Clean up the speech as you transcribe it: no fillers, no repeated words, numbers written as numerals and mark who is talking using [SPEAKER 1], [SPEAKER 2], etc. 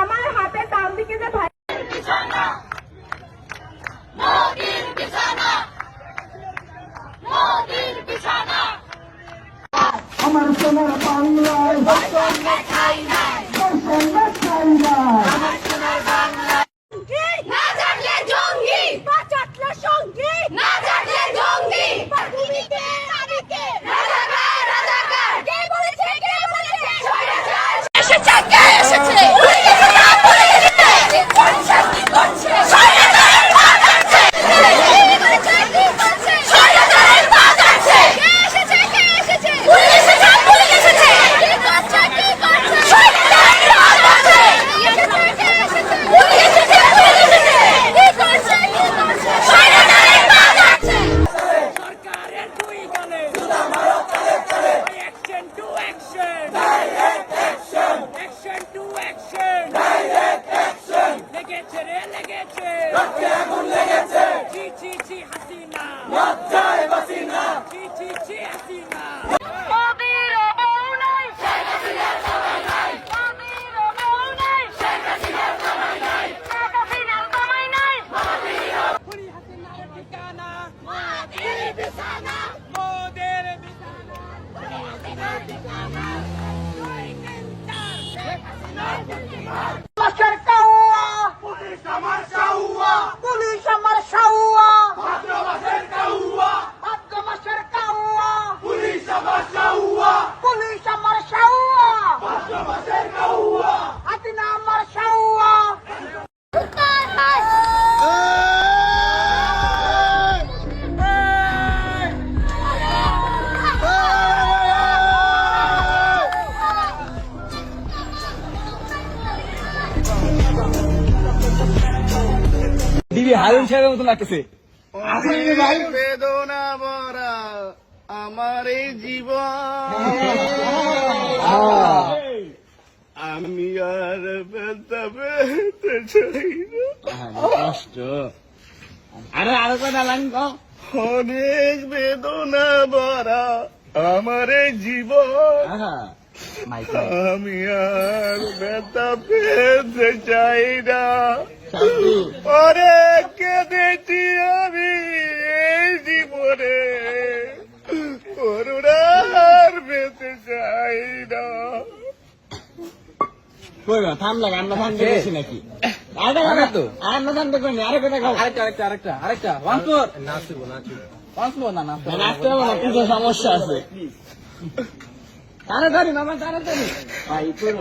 [SPEAKER 1] আমার হাতে ডান দিকে যে ভাই
[SPEAKER 2] আমার সোনার বাংলায় খাই নাই
[SPEAKER 1] না জানলে জঙ্গি বাঁচাতলে সঙ্গী না জানলে জঙ্গি তুমি কে আমি কে রাজাকার রাজাকার কে বলেছে এসেছে কে এসেছে
[SPEAKER 3] হারুন সাহেবের মতো লাগতেছে।
[SPEAKER 4] বেদনা ভরা আমার এই জীবন, আমি আর ব্যথা পেতে চাই না।
[SPEAKER 3] কষ্ট আরো কথা লাগবে।
[SPEAKER 4] অনেক বেদনা ভরা আমার এই জীবন, আমি আর ব্যথা পেতে চাই না। অনেক কেঁদেছি আমি এই জীবনে, করুণার পেতে চাই না।
[SPEAKER 3] থাম লাগে আমরা থাম দেখেছি নাকি আমরা থাম দেখবো আরো কথা খাও। আরেকটা নাচতে হবে না, কিছু সমস্যা আছে। তাড়াতাড়ি মামা তাড়াতাড়ি ভাই করো।